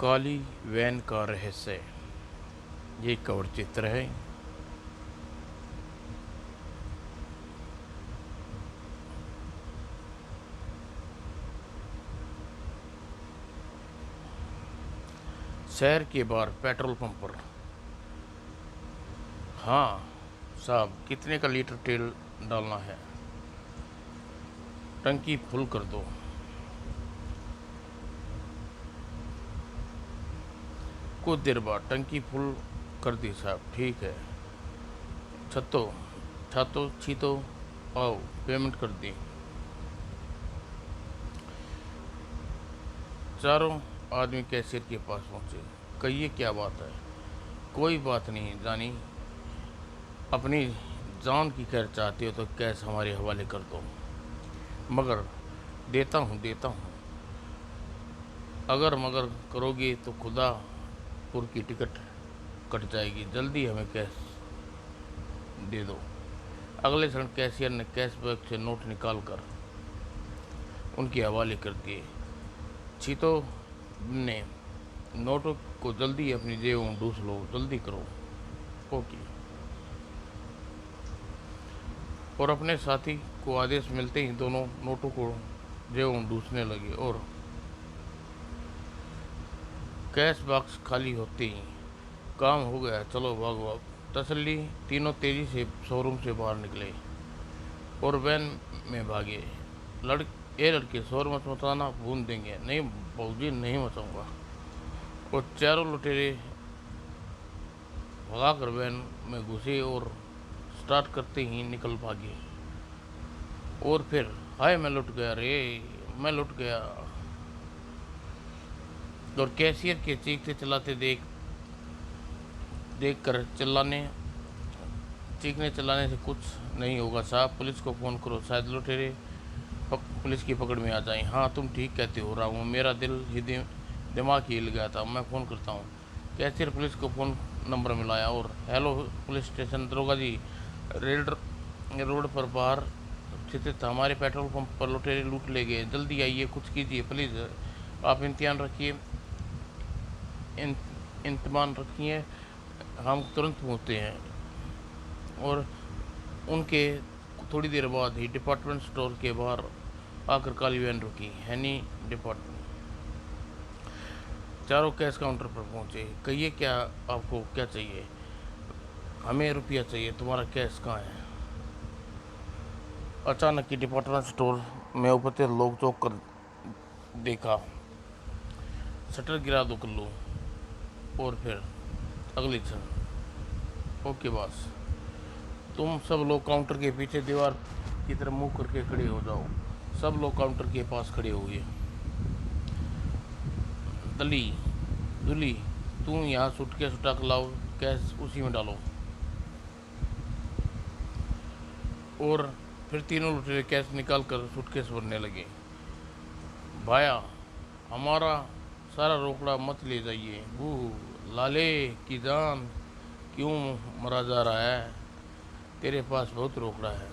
काली van का रहस्य, ये कवर चित्र है। शहर के बाहर पेट्रोल पंप पर। हाँ साहब, कितने का लीटर तेल डालना है? टंकी फुल कर दो। कुछ देर बाद टंकी फुल कर दी साहब, ठीक है। छतो छतो छीतो आओ, पेमेंट कर दी। चारों आदमी कैशियर के पास पहुंचे। कहिए क्या बात है? कोई बात नहीं जानी, अपनी जान की खैर चाहते हो तो कैश हमारे हवाले कर दो। मगर देता हूँ। अगर मगर करोगे तो खुदापुर की टिकट कट जाएगी। जल्दी हमें कैश दे दो। अगले क्षण कैशियर ने कैश बैग से नोट निकाल कर उनके हवाले कर दिए। चीतो ने नोटों को जल्दी अपनी जेब में ढूंढ लो, जल्दी करो। ओके। और अपने साथी को आदेश मिलते ही दोनों नोटों को जेब में ढूंढने लगे और कैश बॉक्स खाली होते ही काम हो गया, चलो भाग भाग। तसल्ली, तीनों तेजी से शोरूम से बाहर निकले और वैन में भागे। लड़के शोर मत मचाना, भून देंगे। नहीं बाबूजी, नहीं मचाऊंगा। और चारों लुटेरे भगाकर वैन में घुसे और स्टार्ट करते ही निकल भागे। और फिर हाय मैं लुट गया रे, मैं लुट गया। और कैशियर के चीखते चिल्लाते देख कर चीखने चिल्लाने से कुछ नहीं होगा साहब, पुलिस को फ़ोन करो, शायद लुटेरे पुलिस की पकड़ में आ जाएं। हाँ तुम ठीक कहते हो रामू, मेरा दिल ही दिमाग ही हिल गया था, मैं फ़ोन करता हूँ। कैशियर पुलिस को फ़ोन नंबर मिलाया और हेलो पुलिस स्टेशन, दरोगा जी, रोड पर बाहर स्थित हमारे पेट्रोल पंप पर लुटेरे लूट ले गए, जल्दी आइए, कुछ कीजिए प्लीज़। आप इंतमान रखिए, हम तुरंत पहुँचते हैं। और उनके थोड़ी देर बाद ही डिपार्टमेंट स्टोर के बाहर आकर काली वैन रुकी। हैनी डिपार्टमेंट। चारों कैश काउंटर पर पहुंचे। कहिए क्या आपको क्या चाहिए? हमें रुपया चाहिए, तुम्हारा कैश कहाँ है? अचानक ही डिपार्टमेंट स्टोर में उपस्थित लोग चौंक कर देखा। शटर गिरा दो कल्लू। और फिर अगले क्षण ओके बॉस, तुम सब लोग काउंटर के पीछे दीवार की तरफ मुंह करके खड़े हो जाओ। सब लोग काउंटर के पास खड़े हुए। दुली, तुम यहाँ सूटकेस उठा कर लाओ, कैश उसी में डालो। और फिर तीनों लुटेरे कैश निकाल कर सूटकेस भरने लगे। भाया, हमारा सारा रोकड़ा मत ले जाइए। बू लाले की जान, क्यों मरा जा रहा है? तेरे पास बहुत रोकड़ा है।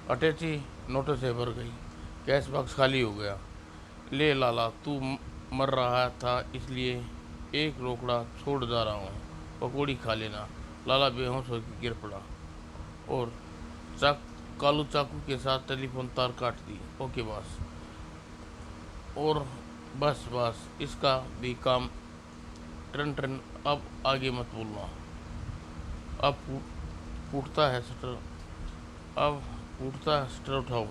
अटैची नोटों से भर गई, कैश बॉक्स खाली हो गया। ले लाला, तू मर रहा था इसलिए एक रोकड़ा छोड़ जा रहा हूँ, पकौड़ी खा लेना। लाला बेहोश होकर गिर पड़ा और कालू चाकू के साथ टेलीफोन तार काट दी। Okay boss. और बस इसका भी काम टन। अब आगे मत बोलना। अब फूटता है शटर, अब फूटता है शटर, उठाओ।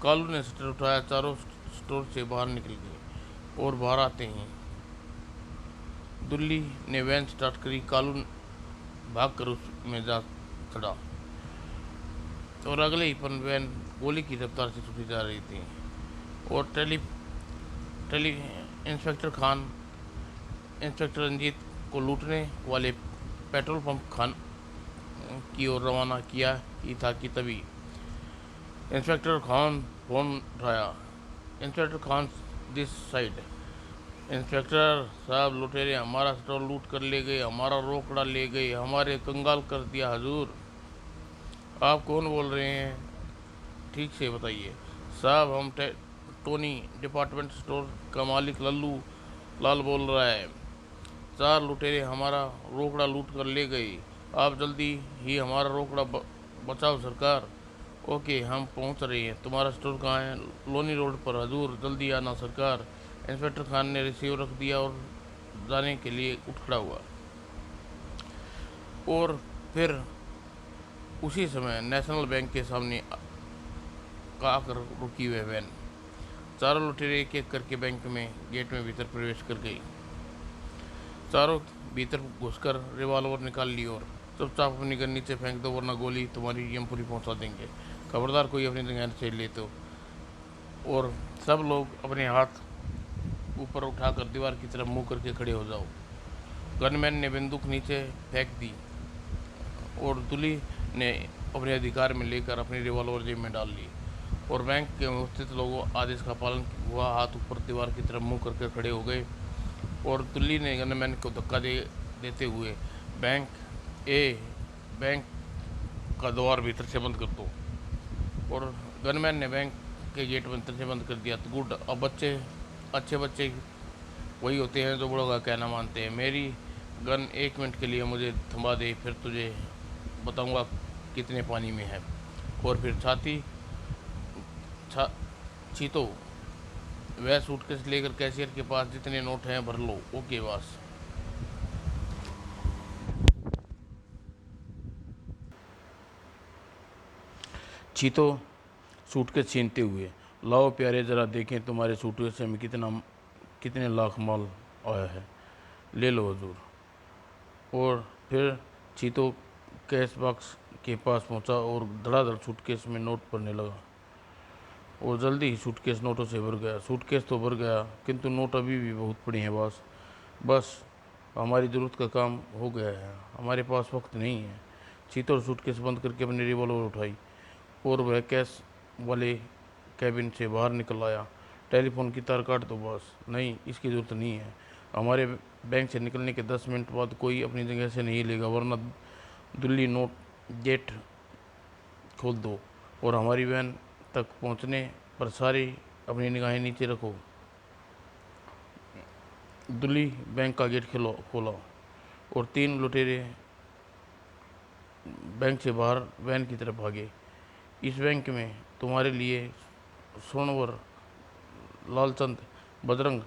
कालू ने शटर उठाया, चारों स्टोर से बाहर निकल गए। और बाहर आते ही दुल्ली ने वैन स्टार्ट करी। कालू भागकर उसमें जा चढ़ा और अगले ही पल वैन गोली की रफ्तार से छूटी जा रही थी। और इंस्पेक्टर रंजीत को लूटने वाले पेट्रोल पंप खान की ओर रवाना किया ही था कि तभी इंस्पेक्टर खान फोन उठाया। Inspector Khan this side. Inspector साहब, लुटेरे हमारा स्टोर लूट कर ले गए, हमारा रोकड़ा ले गए, हमारे कंगाल कर दिया हजूर। आप कौन बोल रहे हैं? ठीक से बताइए साहब, हम टोनी डिपार्टमेंट स्टोर का मालिक लल्लू लाल बोल रहा है। 4 लुटेरे हमारा रोकड़ा लूट कर ले गए। आप जल्दी ही हमारा रोकड़ा बचाओ सरकार। ओके, हम पहुंच रहे हैं। तुम्हारा स्टोर कहाँ है? लोनी रोड पर हजूर, जल्दी आना सरकार। इंस्पेक्टर खान ने रिसीवर रख दिया और जाने के लिए उठ खड़ा हुआ। और फिर उसी समय नेशनल बैंक के सामने का आकर रुकी हुई वैन। चारों लुटेरे एक एक करके बैंक में गेट में भीतर प्रवेश कर गई। चारों भीतर घुसकर रिवॉल्वर निकाल ली और चुपचाप अपनी गन नीचे फेंक दो, वरना गोली तुम्हारी यमपुरी पहुंचा देंगे। खबरदार कोई अपनी जगह से ले तो। और सब लोग अपने हाथ ऊपर उठाकर दीवार की तरफ मुंह करके खड़े हो जाओ। गनमैन ने बंदूक नीचे फेंक दी और दुली ने अपने अधिकार में लेकर अपनी रिवॉल्वर जेब में डाल ली। और बैंक के उपस्थित लोगों आदेश का पालन हुआ, हाथ ऊपर दीवार की तरफ मुंह करके खड़े हो गए। और दुल्ली ने गनमैन को धक्का देते हुए बैंक का द्वार भीतर से बंद कर दो। और गनमैन ने बैंक के गेट भीतर से बंद कर दिया। तो गुड, अब अच्छे बच्चे वही होते हैं जो बड़ों का कहना मानते हैं। मेरी गन 1 मिनट के लिए मुझे थमा दे, फिर तुझे बताऊंगा कितने पानी में है। और फिर चीतो, वह सूटकेस लेकर कैशियर के पास जितने नोट हैं भर लो। Okay boss. चीतो सूटकेस छीनते हुए, लाओ प्यारे, ज़रा देखें तुम्हारे सूटकेस में कितने लाख माल आया है। ले लो हजूर। और फिर चीतो कैश बॉक्स के पास पहुंचा और धड़ाधड़ सूटकेस में नोट भरने लगा। और जल्दी ही सूटकेस नोटों से भर गया। सूटकेस तो भर गया, किंतु नोट अभी भी बहुत पड़े हैं बॉस। बस हमारी ज़रूरत का काम हो गया है, हमारे पास वक्त नहीं है। चीतो सूटकेस बंद करके अपनी रिवॉल्वर उठाई और वह कैश वाले कैबिन से बाहर निकल आया। टेलीफोन की तार काट दो बॉस। नहीं, इसकी ज़रूरत नहीं है। हमारे बैंक से निकलने के 10 मिनट बाद कोई अपनी जगह से नहीं लेगा, वरना दिल्ली नोट गेट खोल दो। और हमारी वैन तक पहुंचने पर सारी अपनी निगाहें नीचे रखो। दिल्ली बैंक का गेट खोला और 3 लुटेरे बैंक से बाहर वैन की तरफ भागे। इस बैंक में तुम्हारे लिए सोनवर, लालचंद, बजरंग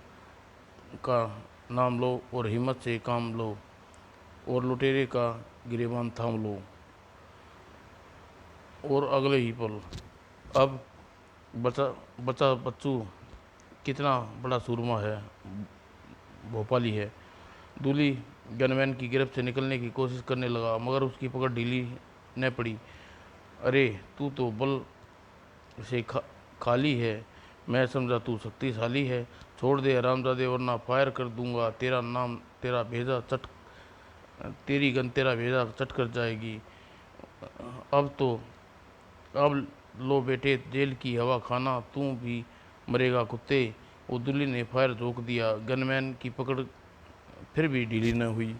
का नाम लो और हिम्मत से काम लो और लुटेरे का गिरेबान थाम लो। और अगले ही पल अब बचा बच्चू कितना बड़ा सूरमा है, भोपाली है। दूली गनमैन की गिरफ्त से निकलने की कोशिश करने लगा, मगर उसकी पकड़ ढीली न पड़ी। अरे तू तो बल से खाली है, मैं समझा तू शक्तिशाली है। छोड़ दे हरामजादे, वरना फायर कर दूंगा। तेरी गन तेरा भेजा चट कर जाएगी। अब लो बेटे, जेल की हवा खाना, तू भी मरेगा कुत्ते। वो दुल्ली ने फायर रोक दिया। गनमैन की पकड़ फिर भी ढीली न हुई।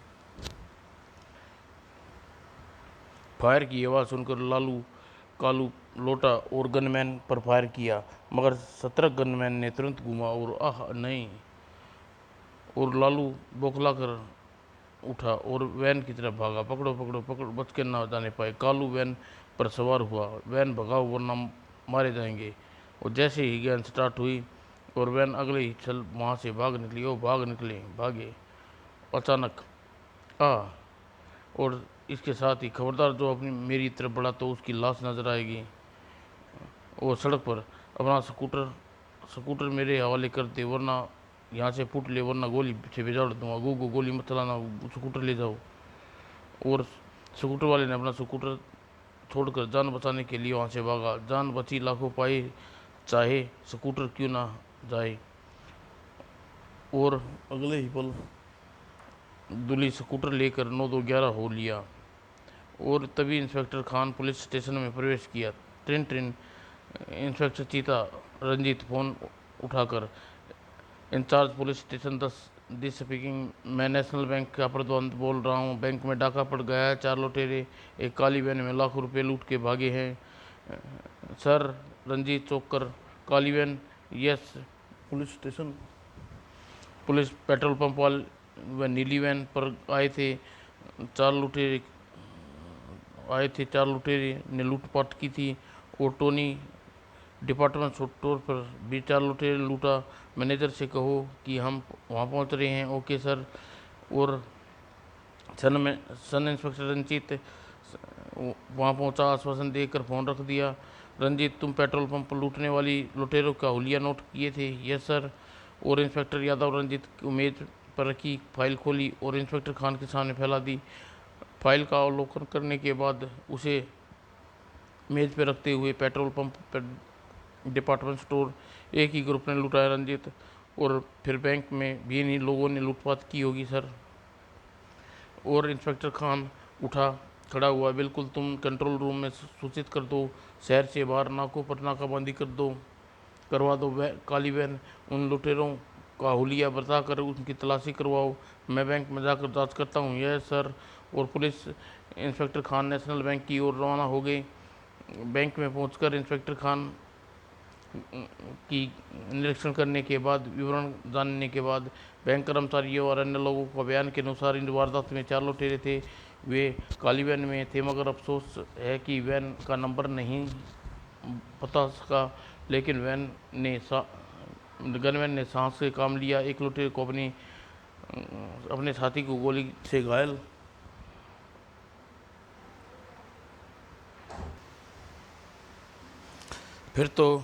फायर की आवाज़ सुनकर कालू लौटा और गनमैन पर फायर किया, मगर सतर्क गनमैन ने तुरंत घूमा और आह नहीं, और लालू बौखला कर उठा और वैन की तरफ भागा। पकड़ो पकड़ो पकड़ो, बच के ना जाने पाए। कालू वैन पर सवार हुआ। वैन भगाओ वरना मारे जाएंगे। और जैसे ही गैन स्टार्ट हुई और वैन अगले ही चल वहाँ से भाग निकली। वो भागे। अचानक और इसके साथ ही खबरदार जो अपनी मेरी तरफ बढ़ा तो उसकी लाश नजर आएगी। वो सड़क पर अपना स्कूटर मेरे हवाले कर दे, वरना यहाँ से फूट ले, वरना गोली से बिगाड़ दूंगा। गोली मत चलाना, स्कूटर ले जाओ। और स्कूटर वाले ने अपना स्कूटर छोड़कर जान बचाने के लिए वहाँ से भागा। जान बची लाखों पाए, चाहे स्कूटर क्यों ना जाए। और अगले ही पल दूली स्कूटर लेकर 9-2-11 हो लिया। और तभी इंस्पेक्टर खान पुलिस स्टेशन में प्रवेश किया। ट्रिन इंस्पेक्टर चीता रंजीत फोन उठाकर, in-charge police station 10 this speaking, मैं नेशनल बैंक का प्रबंधक बोल रहा हूँ। बैंक में डाका पड़ गया है, 4 लुटेरे एक काली वैन में लाखों रुपए लूट के भागे हैं। सर, रंजीत चौंक कर काली van yes, police station. Police petrol pump वाले व नीली वैन पर चार लुटेरे चार लुटेरे ने लूटपाट की थी। और टोनी डिपार्टमेंट स्टोर पर भी चार लुटेरे लूटा। मैनेजर से कहो कि हम वहाँ पहुँच रहे हैं। Okay sir. और सन इंस्पेक्टर रंजीत वहाँ पहुँचा, आश्वासन देकर फ़ोन रख दिया। रंजीत, तुम पेट्रोल पंप पर लूटने वाली लुटेरों का हुलिया नोट किए थे? Yes sir. और इंस्पेक्टर यादव रंजीत की मेज पर रखी फाइल खोली और इंस्पेक्टर खान के सामने फैला दी। फाइल का अवलोकन करने के बाद उसे मेज पर रखते हुए पेट्रोल पंप पर डिपार्टमेंट स्टोर एक ही ग्रुप ने लुटाया रंजीत, और फिर बैंक में भी इन्हीं लोगों ने लूटपाट की होगी सर। और इंस्पेक्टर खान उठा खड़ा हुआ, बिल्कुल, तुम कंट्रोल रूम में सूचित कर दो, शहर से बाहर नाकों पर नाकाबंदी करवा दो। काली वैन उन लुटेरों का हुलिया बताकर उनकी तलाशी करवाओ। मैं बैंक में जाकर जांच करता हूँ। यह सर। और police inspector Khan national bank की ओर रवाना हो गए। बैंक में पहुंचकर इंस्पेक्टर खान की निरीक्षण करने के बाद, विवरण जानने के बाद, बैंक कर्मचारियों और अन्य लोगों को बयान के अनुसार इन वारदात में चार लुटेरे थे। वे काली वैन में थे, मगर अफसोस है कि वैन का नंबर नहीं पता सका। लेकिन गनमैन ने साहस से काम लिया। एक लुटेरे को अपने साथी को गोली से घायल फिर तो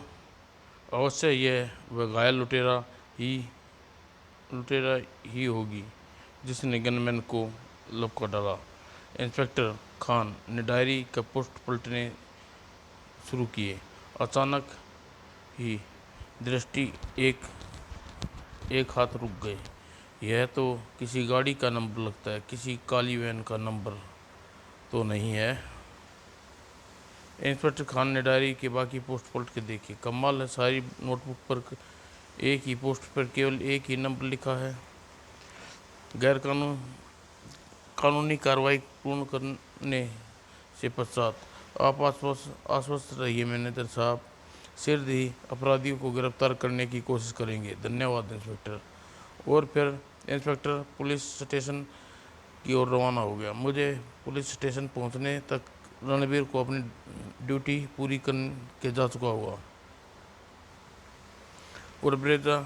अवश्य यह वह घायल लुटेरा ही होगी जिसने गनमैन को लपका डाला। इंस्पेक्टर खान ने डायरी का पोस्ट पलटने शुरू किए। अचानक ही दृष्टि एक हाथ रुक गए। यह तो किसी गाड़ी का नंबर लगता है, किसी काली वैन का नंबर तो नहीं है। इंस्पेक्टर खान ने डायरी के बाकी पोस्ट पलट के देखे। कमाल है, सारी नोटबुक पर एक ही पोस्ट पर केवल एक ही नंबर लिखा है। गैर कानूनी कार्रवाई पूर्ण करने से पश्चात आप आश्वस्त रहिए मैनेजर साहब, शीघ्र ही अपराधियों को गिरफ्तार करने की कोशिश करेंगे। धन्यवाद इंस्पेक्टर। और फिर इंस्पेक्टर पुलिस स्टेशन की ओर रवाना हो गया। मुझे पुलिस स्टेशन पहुंचने तक रणबीर को अपनी ड्यूटी पूरी करके जा चुका हुआ। और ब्रेजा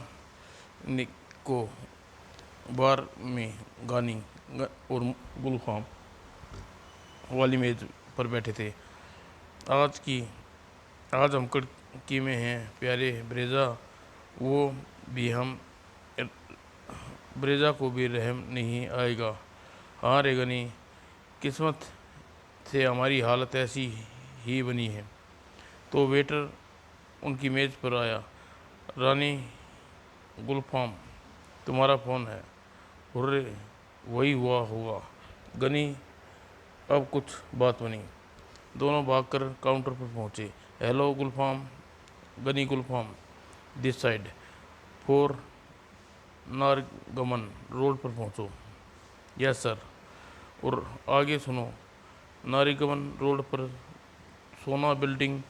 को बार में गानी और गुलफाम वाली मेज पर बैठे थे। आज हम कड़की में हैं प्यारे ब्रेजा, ब्रेजा को भी रहम नहीं आएगा। हाँ रे गनी, किस्मत से हमारी हालत ऐसी ही बनी है। तो वेटर उनकी मेज पर आया। रानी गुलफाम, तुम्हारा फ़ोन है। हुर्रे, वही हुआ होगा गनी, अब कुछ बात बनी। दोनों भागकर काउंटर पर पहुंचे। Hello Gulfam, Gani Gulfam, this side, 4 नारगमन रोड पर पहुंचो। Yes sir. और आगे सुनो, नारीगमन रोड पर सोना बिल्डिंग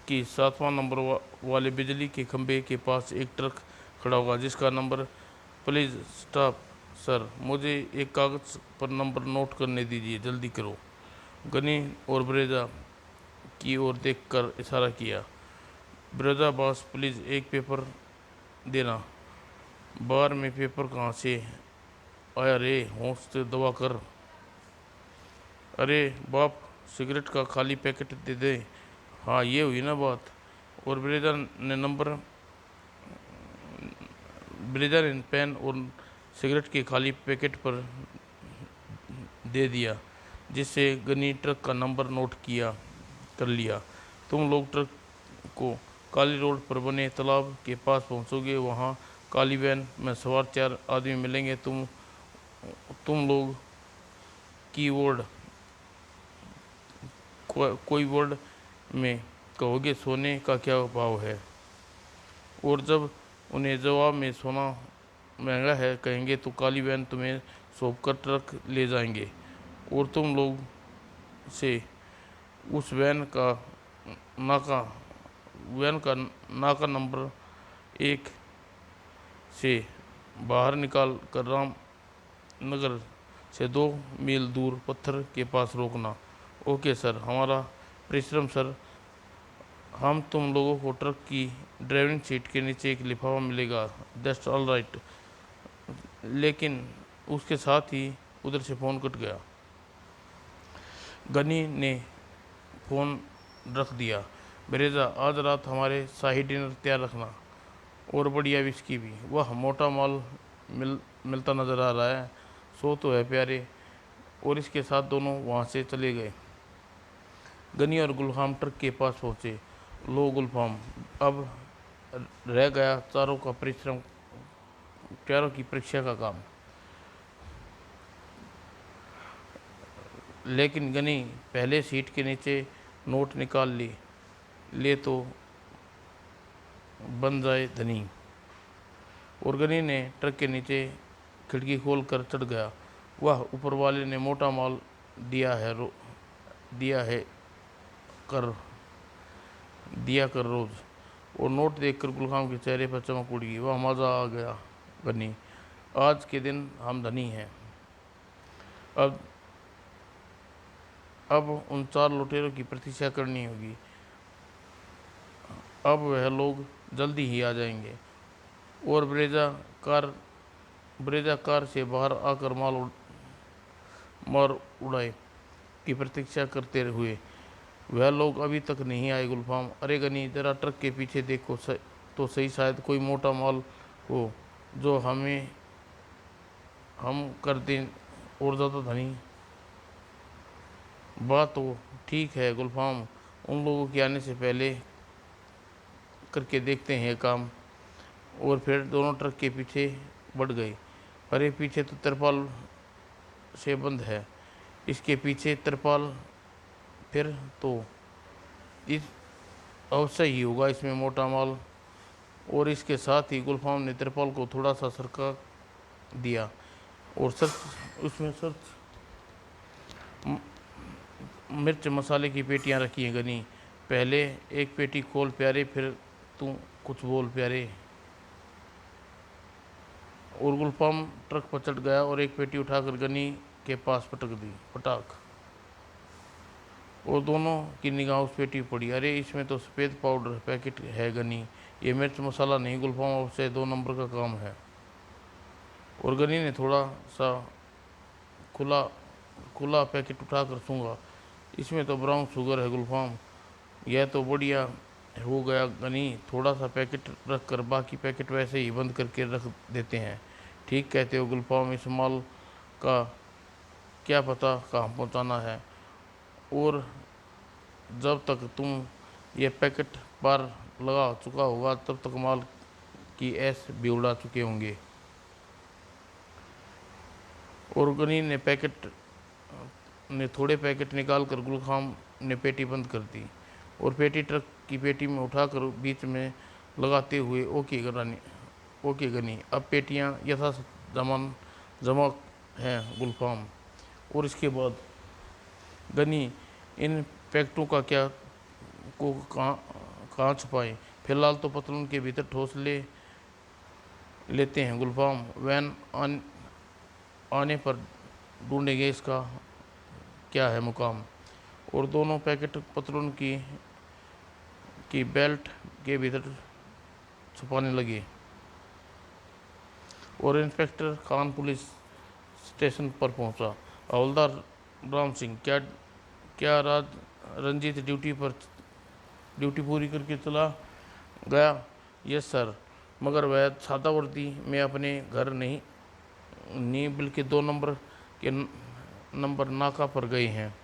की 7वां नंबर वाले बिजली के खंभे के पास एक ट्रक खड़ा होगा जिसका नंबर, प्लीज़ स्टॉप सर, मुझे एक कागज़ पर नंबर नोट करने दीजिए, जल्दी करो। गनी और ब्रेजा की ओर देखकर इशारा किया। ब्रेजा बॉस, प्लीज़ एक पेपर देना। बार में पेपर कहाँ से आया रे, होश से दबा कर। अरे बाप, सिगरेट का खाली पैकेट दे दे। हाँ, ये हुई ना बात। और ब्रेजा ने पेन और सिगरेट के खाली पैकेट पर दे दिया, जिससे गनी ट्रक का नंबर नोट कर लिया। तुम लोग ट्रक को काली रोड पर बने तालाब के पास पहुंचोगे। वहां काली वैन में सवार 4 आदमी मिलेंगे। तुम लोग कोई वर्ड में कहोगे सोने का क्या भाव है, और जब उन्हें जवाब में सोना महंगा है कहेंगे तो काली वैन तुम्हें सौंपकर ट्रक ले जाएंगे, और तुम लोग से उस वैन का नाका नंबर एक से बाहर निकाल कर रामनगर से 2 मील दूर पत्थर के पास रोकना। ओके सर, हमारा परिश्रम सर। हम तुम लोगों को ट्रक की ड्राइविंग सीट के नीचे एक लिफाफा मिलेगा। That's all right. लेकिन उसके साथ ही उधर से फ़ोन कट गया। गनी ने फ़ोन रख दिया। ब्रेजा, आज रात हमारे शाही डिनर तैयार रखना, और बढ़िया विस्की भी। वह मोटा माल मिलता नज़र आ रहा है। सो तो है प्यारे। और इसके साथ दोनों वहाँ से चले गए। गनी और गुलफाम ट्रक के पास पहुँचे। लो गुलफाम, अब रह गया चारों की परीक्षा का काम। लेकिन गनी पहले सीट के नीचे नोट निकाल ले तो बन जाए धनी। और गनी ने ट्रक के नीचे खिड़की खोल कर चढ़ गया। वह ऊपर वाले ने मोटा माल दिया कर रोज। और नोट देखकर गुलफाम के चेहरे पर चमक उड़ गई। वह मज़ा आ गया गनी, आज के दिन हम धनी हैं। अब उन 4 लुटेरों की प्रतीक्षा करनी होगी। अब वह लोग जल्दी ही आ जाएंगे। और ब्रेजा कार से बाहर आकर मार उड़ाए की प्रतीक्षा करते हुए, वह लोग अभी तक नहीं आए गुलफाम। अरे गनी, जरा ट्रक के पीछे देखो तो सही, शायद कोई मोटा माल हो जो हम कर दें और ज़्यादा धनी। बात तो ठीक है गुलफाम, उन लोगों के आने से पहले करके देखते हैं काम। और फिर दोनों ट्रक के पीछे बढ़ गए। अरे पीछे तो तिरपाल से बंद है, इसके पीछे तिरपाल, फिर तो इस अवश्य ही होगा इसमें मोटा माल। और इसके साथ ही गुलफाम ने तिरपाल को थोड़ा सा सरका दिया और उसमें मिर्च मसाले की पेटियां रखी हैं। गनी, पहले एक पेटी खोल प्यारे, फिर तू कुछ बोल प्यारे। और गुलफाम ट्रक पर चढ़ गया और एक पेटी उठाकर गनी के पास पटाक। और दोनों की निगाह उस पेटी पर पड़ी। अरे इसमें तो सफ़ेद पाउडर पैकेट है गनी, ये मिर्च मसाला नहीं गुलफाम, से 2 नंबर का काम है। और गनी ने थोड़ा सा खुला पैकेट उठाकर सूंघा। इसमें तो ब्राउन शुगर है गुलफाम, यह तो बढ़िया हो गया गनी। थोड़ा सा पैकेट रख कर बाकी पैकेट वैसे ही बंद करके रख देते हैं। ठीक कहते हो गुलफाम, इस माल का क्या पता कहाँ पहुँचाना है। और जब तक तुम ये पैकेट पार लगा चुका होगा तब तक माल की ऐश भी उड़ा चुके होंगे। और गनी ने थोड़े पैकेट निकाल कर गुलफाम ने पेटी बंद कर दी और पेटी ट्रक की पेटी में उठाकर बीच में लगाते हुए, ओके गनी, अब पेटियां जमा हैं गुलफाम। और इसके बाद गनी इन पैकेटों का कहाँ छुपाएं। फिलहाल तो पतलून के भीतर ठोस लेते हैं गुलफाम, वैन आने पर ढूंढेंगे इसका क्या है मुकाम। और दोनों पैकेट पतलून की बेल्ट के भीतर छुपाने लगे। और इंस्पेक्टर खान पुलिस स्टेशन पर पहुंचा। हवलदार राम सिंह, क्या रंजीत ड्यूटी पूरी करके चला गया? यस सर, मगर वह सादा वर्दी में अपने घर नहीं बल्कि 2 नंबर नाका पर गए हैं।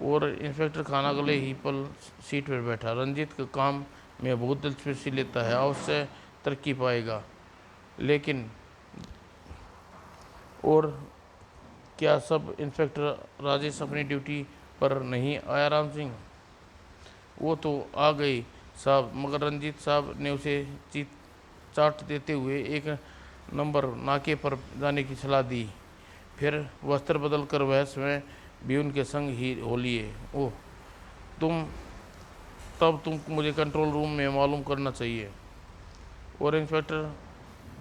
और इंस्पेक्टर खान अगले ही पल सीट पर बैठा। रंजीत का काम में बहुत दिलचस्पी लेता है, अवश्य तरक्की पाएगा। लेकिन और क्या सब इंस्पेक्टर राजेश अपनी ड्यूटी पर नहीं आया? राम सिंह, वो तो आ गई साहब, मगर रंजीत साहब ने उसे चाट देते हुए 1 नंबर नाके पर जाने की सलाह दी। फिर वस्त्र बदल कर वह स्वयं भी उनके संग ही हो लिए। ओह, तुम मुझे कंट्रोल रूम में मालूम करना चाहिए। और इंस्पेक्टर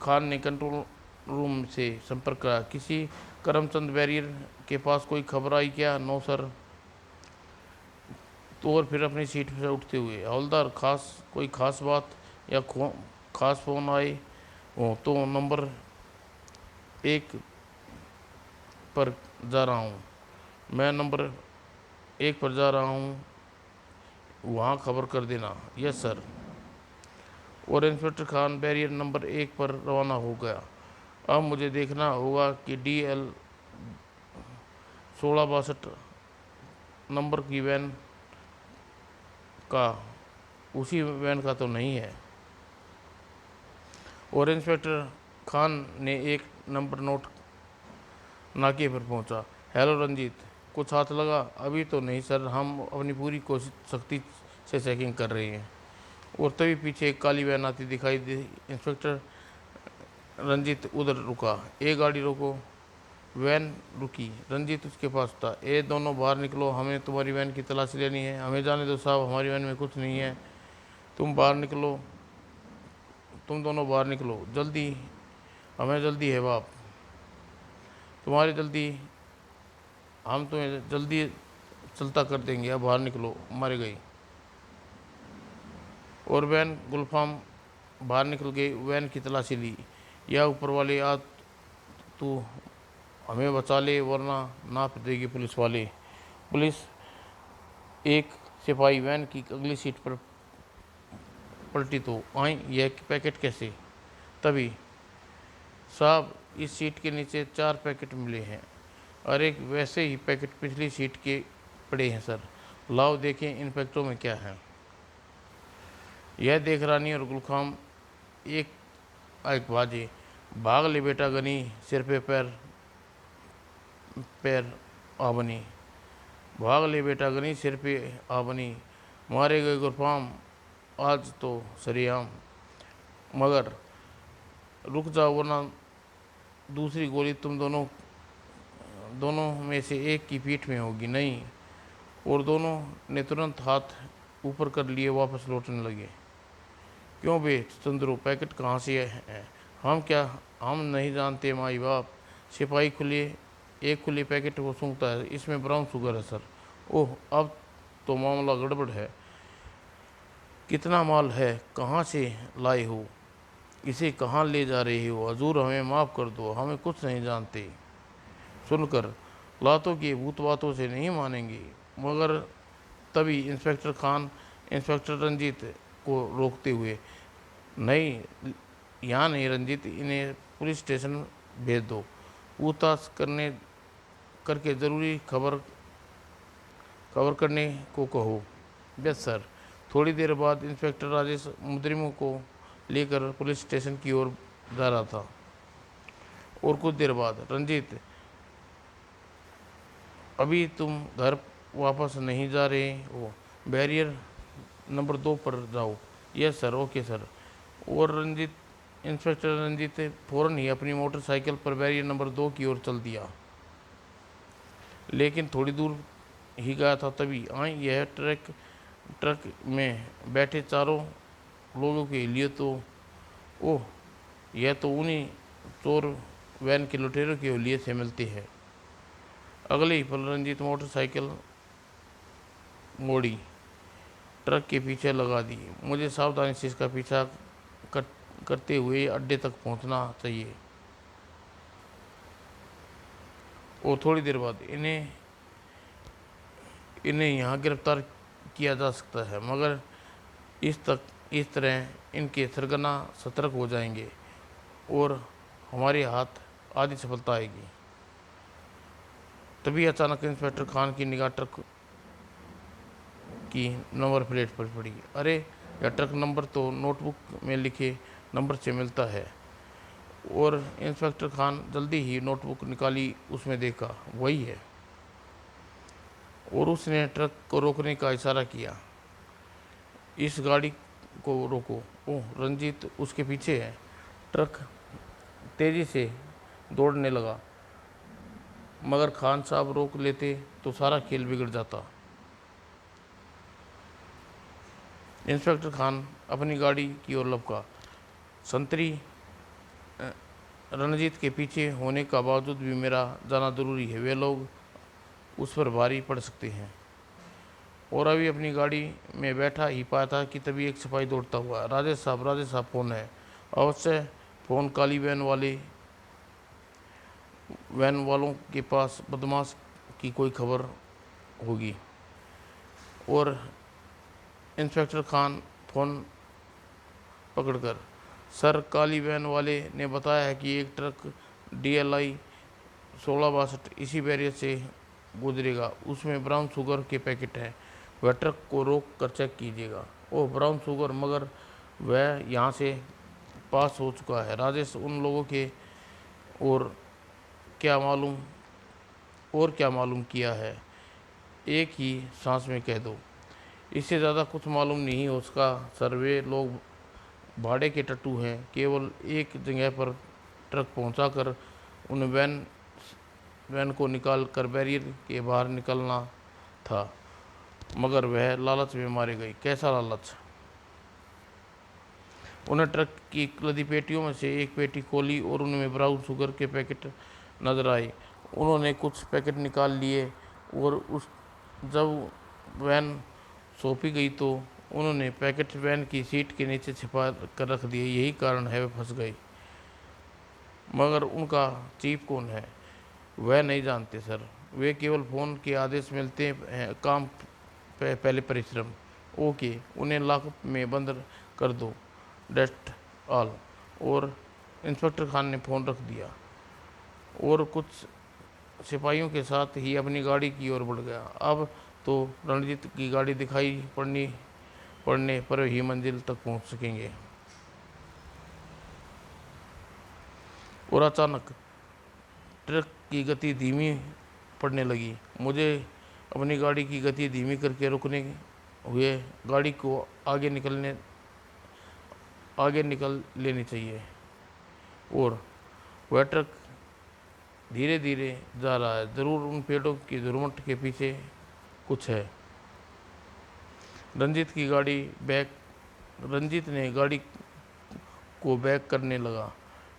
खान ने कंट्रोल रूम से संपर्क करा। किसी करमचंद बैरियर के पास कोई खबर आई क्या? No sir. तो और फिर अपनी सीट से उठते हुए, हवलदार कोई खास बात या खास फ़ोन आए हो तो नंबर 1 पर जा रहा हूँ। मैं नंबर 1 पर जा रहा हूँ, वहाँ खबर कर देना। Yes sir. और इंस्पेक्टर खान बैरियर नंबर 1 पर रवाना हो गया। अब मुझे देखना होगा कि DL 1662 नंबर की वैन का उसी वैन का तो नहीं है। और इंस्पेक्टर खान ने एक नंबर नोट नाके पर पहुंचा। हेलो रंजीत, कुछ हाथ लगा? अभी तो नहीं सर, हम अपनी पूरी कोशिश सख्ती से चेकिंग कर रहे हैं। और तभी पीछे एक काली वैन आती दिखाई दी। इंस्पेक्टर रंजीत उधर रुका। एक गाड़ी रोको। वैन रुकी। रंजीत उसके पास था। ए दोनों बाहर निकलो, हमें तुम्हारी वैन की तलाशी लेनी है। हमें जाने दो साहब, हमारी वैन में कुछ नहीं है। तुम बाहर निकलो, तुम दोनों बाहर निकलो जल्दी, हमें जल्दी है बाप। तुम्हारी जल्दी, हम तुम्हें जल्दी चलता कर देंगे। अब बाहर निकलो, मर गई। और वैन गुलफाम बाहर निकल गई। वैन की तलाशी ली। या ऊपर वाले, आ तू हमें बचा ले वरना नाप देगी पुलिस वाले। पुलिस एक सिपाही वैन की अगली सीट पर पलटी तो आई, यह पैकेट कैसे? तभी साहब, इस सीट के नीचे 4 पैकेट मिले हैं और एक वैसे ही पैकेट पिछली सीट के पड़े हैं सर। लाओ देखें इन पैकेटों में क्या है। यह देख रानी और गुलखाम एक एक बाजे। भाग ले बेटा गनी, सिर पे पैर पैर आबनी। भाग ले बेटा गनी, सिर पे आबनी। मारे गए गुलफाम आज तो सरेआम। मगर रुक जाओ वरना दूसरी गोली तुम दोनों दोनों में से एक की पीठ में होगी। नहीं। और दोनों ने तुरंत हाथ ऊपर कर लिए वापस लौटने लगे। क्यों बे चंद्रू, पैकेट कहाँ से है? हम नहीं जानते माई बाप। सिपाही एक खुले पैकेट को सूंघता है, इसमें ब्राउन शुगर है सर। ओह, अब तो मामला गड़बड़ है। कितना माल है, कहाँ से लाए हो, इसे कहाँ ले जा रहे हो? हजूर हमें माफ़ कर दो, हमें कुछ नहीं जानते। सुनकर लातों की भूत बातों से नहीं मानेंगे। मगर तभी इंस्पेक्टर खान इंस्पेक्टर रंजीत को रोकते हुए, नहीं, यहाँ नहीं रंजीत, इन्हें पुलिस स्टेशन भेज दो। पूछताछ करके ज़रूरी खबर कवर करने को कहो। Yes sir. थोड़ी देर बाद इंस्पेक्टर राजेश मुजरिमों को लेकर पुलिस स्टेशन की ओर जा रहा था। और कुछ देर बाद, रंजीत, अभी तुम घर वापस नहीं जा रहे हो, बैरियर नंबर 2 पर जाओ। Yes sir, okay sir. और इंस्पेक्टर रंजीत फौरन ही अपनी मोटरसाइकिल पर बैरियर नंबर 2 की ओर चल दिया। लेकिन थोड़ी दूर ही गया था तभी आई यह ट्रक में बैठे चारों लोगों के लिए तो, ओह, यह तो उन्हीं चोर वैन के लुटेरों के लिए से मिलती है। अगले ही पल रंजीत मोटरसाइकिल मोड़ी, ट्रक के पीछे लगा दी। मुझे सावधानी से इसका पीछा कर, करते हुए अड्डे तक पहुंचना चाहिए। और थोड़ी देर बाद इन्हें यहाँ गिरफ्तार किया जा सकता है, मगर इस तरह इनके सरगना सतर्क हो जाएंगे और हमारे हाथ आधी सफलता आएगी। तभी अचानक इंस्पेक्टर खान की निगाह ट्रक की नंबर प्लेट पर पड़ी। अरे, यह ट्रक नंबर तो नोटबुक में लिखे नंबर से मिलता है। और इंस्पेक्टर खान जल्दी ही नोटबुक निकाली, उसमें देखा वही है। और उसने ट्रक को रोकने का इशारा किया। इस गाड़ी को रोको। ओह, रंजीत उसके पीछे है। ट्रक तेजी से दौड़ने लगा, मगर खान साहब रोक लेते तो सारा खेल बिगड़ जाता। इंस्पेक्टर खान अपनी गाड़ी की ओर लपका। संतरी रणजीत के पीछे होने का बावजूद भी मेरा जाना ज़रूरी है। वे लोग उस पर भारी पड़ सकते हैं। और अभी अपनी गाड़ी में बैठा ही पाया था कि तभी एक सिपाही दौड़ता हुआ, राजेश साहब फ़ोन है। अवश्य फ़ोन काली वैन वालों के पास बदमाश की कोई खबर होगी। और इंस्पेक्टर खान फ़ोन पकड़कर, सर, काली वैन वाले ने बताया है कि एक ट्रक DLI 1662 इसी बैरियर से गुजरेगा। उसमें ब्राउन शुगर के पैकेट हैं। वह ट्रक को रोक कर चेक कीजिएगा। ओह, ब्राउन शुगर, मगर वह यहाँ से पास हो चुका है। राजेश, उन लोगों के और क्या मालूम क्या मालूम किया है, एक ही सांस में कह दो। इससे ज़्यादा कुछ मालूम नहीं हो सका सर। वे लोग भाड़े के टट्टू हैं। केवल एक जगह पर ट्रक पहुंचाकर उन वैन को निकाल कर बैरियर के बाहर निकलना था, मगर वह लालच में मारे गए। कैसा लालच? उन्हें ट्रक की लदी पेटियों में से एक पेटी खोली और उनमें ब्राउन शुगर के पैकेट नजर आए। उन्होंने कुछ पैकेट निकाल लिए और उस जब वैन सौंपी गई तो उन्होंने पैकेट वैन की सीट के नीचे छिपा कर रख दिए। यही कारण है वे फंस गए। मगर उनका चीफ कौन है? वह नहीं जानते सर। वे केवल फ़ोन के आदेश मिलते हैं, काम पहले परिश्रम। ओके, उन्हें लॉकअप में बंद कर दो, डेट ऑल। और इंस्पेक्टर खान ने फ़ोन रख दिया और कुछ सिपाहियों के साथ ही अपनी गाड़ी की ओर बढ़ गया। अब तो रणजीत की गाड़ी दिखाई पड़ने पर ही मंजिल तक पहुंच सकेंगे। और अचानक ट्रक की गति धीमी पड़ने लगी। मुझे अपनी गाड़ी की गति धीमी करके रुकने हुए गाड़ी को आगे निकल लेनी चाहिए। और वह ट्रक धीरे धीरे जा रहा है। ज़रूर उन पेड़ों की झुरमुट के पीछे कुछ है। रंजीत ने गाड़ी को बैक करने लगा।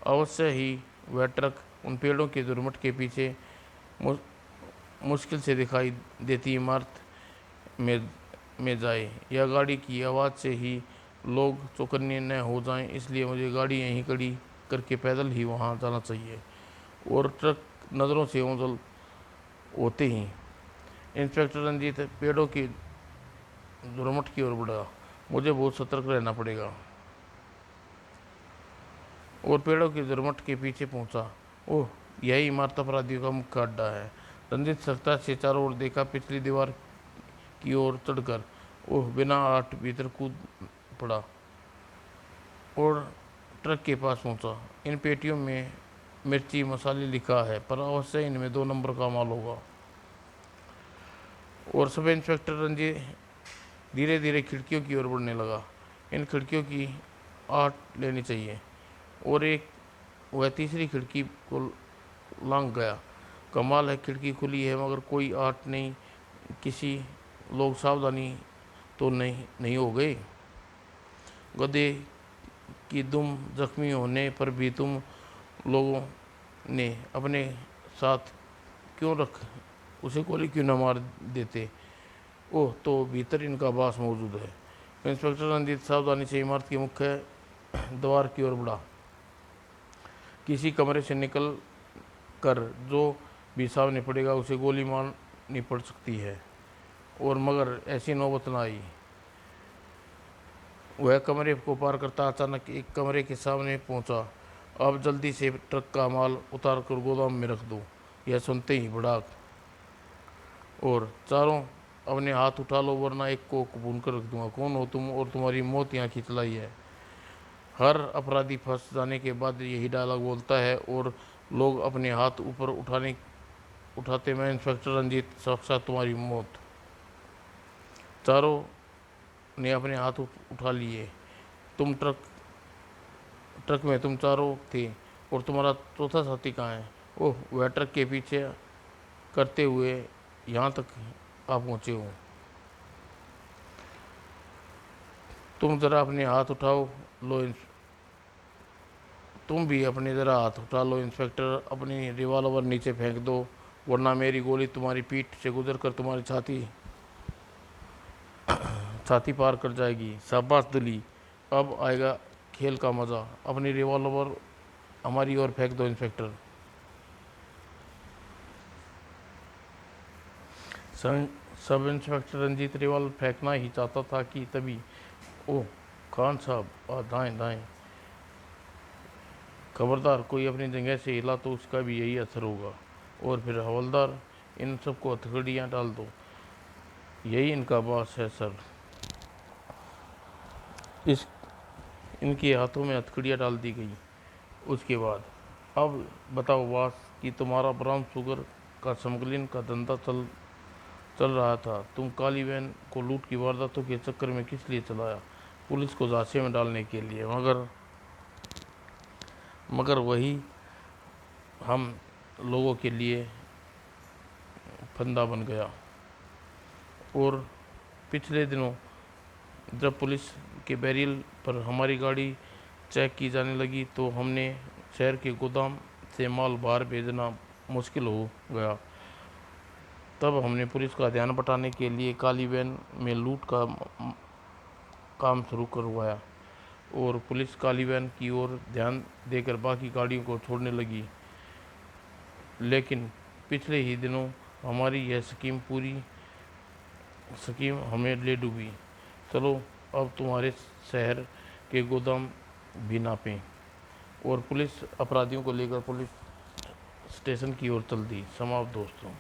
अवश्य ही वह ट्रक उन पेड़ों के झुरमुट के पीछे मुश्किल से दिखाई देती इमारत में जाए, या गाड़ी की आवाज़ से ही लोग चौकन्ने न हो जाएं। इसलिए मुझे गाड़ी यहीं खड़ी करके पैदल ही वहां जाना चाहिए। और ट्रक नज़रों से ओझल होते ही इंस्पेक्टर रंजीत पेड़ों की झुरमुट की ओर बढ़ा। मुझे बहुत सतर्क रहना पड़ेगा। और पेड़ों की झुरमुट के पीछे पहुंचा। ओह, यही इमारत अपराधियों का मुख्य अड्डा है। रंजीत सख्ता से चारों ओर देखा। पिछली दीवार की ओर चढ़कर ओह, बिना आठ भीतर कूद पड़ा और ट्रक के पास पहुंचा। इन पेटियों में मिर्ची मसाले लिखा है, पर अवश्य इनमें 2 नंबर का माल होगा। और सब इंस्पेक्टर रंजीत धीरे धीरे खिड़कियों की ओर बढ़ने लगा। इन खिड़कियों की आठ लेनी चाहिए। और वह तीसरी खिड़की को लांघ गया। कमाल है, खिड़की खुली है मगर कोई आठ नहीं। किसी लोग सावधानी तो नहीं हो गए? गधे की दुम जख्मी होने पर भी तुम लोगों ने अपने साथ क्यों रख उसे गोली क्यों न मार देते? ओह, तो भीतर इनका बास मौजूद है। इंस्पेक्टर रंजीत सावधानी से इमारत की मुख्य द्वार की ओर बढ़ा। किसी कमरे से निकल कर जो भी सामने पड़ेगा उसे गोली मारनी पड़ सकती है। और मगर ऐसी नौबत न आई। वह कमरे को पार करता अचानक एक कमरे के सामने पहुंचा। अब जल्दी से ट्रक का माल उतार कर गोदाम में रख दो। यह सुनते ही भड़ाक और चारों अपने हाथ उठा लो, वरना एक को भून कर रख दूंगा। कौन हो तुम और तुम्हारी मौत यहाँ की चलाई है? हर अपराधी फंस जाने के बाद यही डायलॉग बोलता है। और लोग अपने हाथ ऊपर उठाते, मैं इंस्पेक्टर रंजीत, साक्षात तुम्हारी मौत। चारों ने अपने हाथ उठा लिए। ट्रक में तुम चारों थे और तुम्हारा चौथा साथी कहाँ है? ओह, वह ट्रक के पीछे करते हुए यहाँ तक आप पहुँचे हो। तुम जरा अपने हाथ उठाओ। लो तुम भी अपनी ज़रा हाथ उठा लो इंस्पेक्टर, अपनी रिवॉल्वर नीचे फेंक दो, वरना मेरी गोली तुम्हारी पीठ से गुजर कर तुम्हारी छाती छाती पार कर जाएगी। शाबाश दुली, अब आएगा खेल का मज़ा। अपनी रिवॉल्वर हमारी ओर फेंक दो इंस्पेक्टर। सन- सब इंस्पेक्टर रंजीत रिवॉल्वर फेंकना ही चाहता था कि तभी, ओह खान साहब, दाएं दाएं, खबरदार कोई अपनी जगह से हिला तो उसका भी यही असर होगा। और फिर हवलदार, इन सबको हथकड़ियाँ डाल दो, यही इनका बॉस है सर। इस इनके हाथों में हथकड़ियाँ डाल दी गई। उसके बाद, अब बताओ बॉस कि तुम्हारा ब्राउन शुगर का स्मगलिंग का धंधा चल चल रहा था, तुम काली वैन को लूट की वारदातों के चक्कर में किस लिए चलाया? पुलिस को झांसे में डालने के लिए, मगर मगर वही हम लोगों के लिए फंदा बन गया। और पिछले दिनों जब पुलिस के बैरियल पर हमारी गाड़ी चेक की जाने लगी तो हमने शहर के गोदाम से माल बाहर भेजना मुश्किल हो गया। तब हमने पुलिस का ध्यान बटाने के लिए काली वैन में लूट का काम शुरू करवाया, और पुलिस काली वैन की ओर ध्यान देकर बाकी गाड़ियों को छोड़ने लगी। लेकिन पिछले ही दिनों हमारी यह स्कीम हमें ले डूबी। चलो अब तुम्हारे शहर के गोदाम भी नापें। और पुलिस अपराधियों को लेकर पुलिस स्टेशन की ओर चल दी। समाप्त दोस्तों।